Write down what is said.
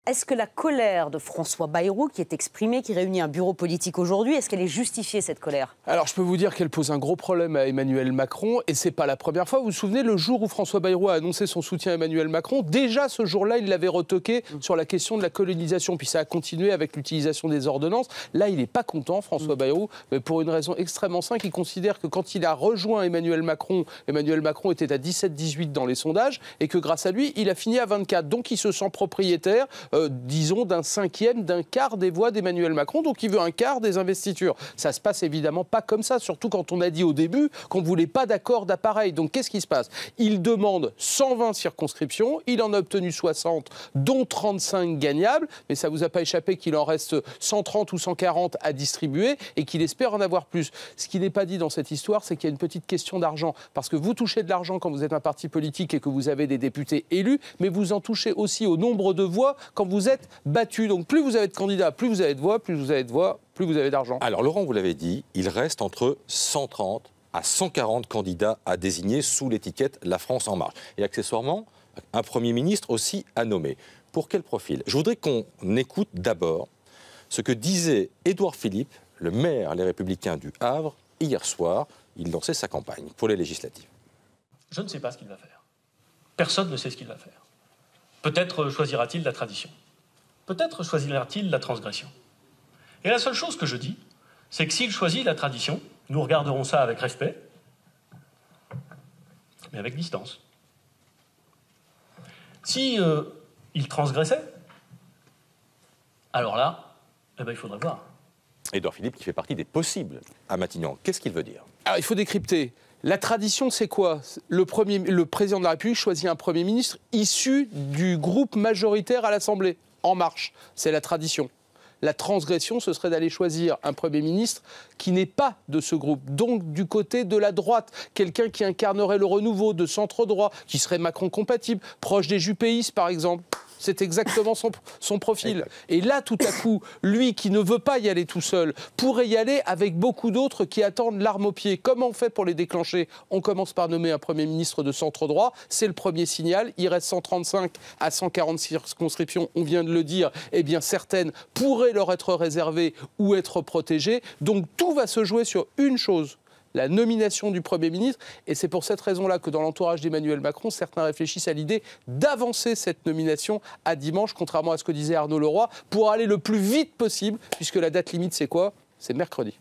Est-ce que la colère de François Bayrou, qui est exprimée, qui réunit un bureau politique aujourd'hui, est-ce qu'elle est justifiée, cette colère? Alors, je peux vous dire qu'elle pose un gros problème à Emmanuel Macron, et c'est pas la première fois. Vous vous souvenez, le jour où François Bayrou a annoncé son soutien à Emmanuel Macron, déjà ce jour-là, il l'avait retoqué sur la question de la colonisation, puis ça a continué avec l'utilisation des ordonnances. Là, il n'est pas content, François Bayrou, mais pour une raison extrêmement simple, il considère que quand il a rejoint Emmanuel Macron était à 17-18 dans les sondages, et que grâce à lui, il a fini à 24. Donc, il se sent propriétaire, disons, d'un cinquième, d'un quart des voix d'Emmanuel Macron, donc il veut un quart des investitures. Ça se passe évidemment pas comme ça, surtout quand on a dit au début qu'on ne voulait pas d'accord d'appareil. Donc qu'est-ce qui se passe? Il demande 120 circonscriptions, il en a obtenu 60, dont 35 gagnables, mais ça ne vous a pas échappé qu'il en reste 130 ou 140 à distribuer et qu'il espère en avoir plus. Ce qui n'est pas dit dans cette histoire, c'est qu'il y a une petite question d'argent, parce que vous touchez de l'argent quand vous êtes un parti politique et que vous avez des députés élus, mais vous en touchez aussi au nombre de voix quand vous êtes battu. Donc plus vous avez de candidats, plus vous avez de voix, plus vous avez de voix, plus vous avez d'argent. Alors Laurent, vous l'avez dit, il reste entre 130 à 140 candidats à désigner sous l'étiquette La France en marche. Et accessoirement, un Premier ministre aussi à nommer. Pour quel profil? Je voudrais qu'on écoute d'abord ce que disait Édouard Philippe, le maire Les Républicains du Havre, hier soir. Il lançait sa campagne pour les législatives. Je ne sais pas ce qu'il va faire. Personne ne sait ce qu'il va faire. Peut-être choisira-t-il la tradition. Peut-être choisira-t-il la transgression. Et la seule chose que je dis, c'est que s'il choisit la tradition, nous regarderons ça avec respect, mais avec distance. Si il transgressait, alors là, il faudrait voir. Édouard Philippe qui fait partie des possibles à Matignon. Qu'est-ce qu'il veut dire? Alors, il faut décrypter. La tradition, c'est quoi? Le président de la République choisit un Premier ministre issu du groupe majoritaire à l'Assemblée, En Marche. C'est la tradition. La transgression, ce serait d'aller choisir un Premier ministre qui n'est pas de ce groupe, donc du côté de la droite, quelqu'un qui incarnerait le renouveau, de centre-droit, qui serait Macron-compatible, proche des jupéistes par exemple. C'est exactement son profil. Et là, tout à coup, lui qui ne veut pas y aller tout seul, pourrait y aller avec beaucoup d'autres qui attendent l'arme au pied. Comment on fait pour les déclencher? On commence par nommer un Premier ministre de centre-droit. C'est le premier signal. Il reste 135 à 140 circonscriptions, on vient de le dire. Eh bien, certaines pourraient leur être réservées ou être protégées. Donc, tout va se jouer sur une chose: la nomination du Premier ministre. Et c'est pour cette raison-là que dans l'entourage d'Emmanuel Macron, certains réfléchissent à l'idée d'avancer cette nomination à dimanche, contrairement à ce que disait Arnaud Leroy, pour aller le plus vite possible, puisque la date limite, c'est quoi? C'est mercredi.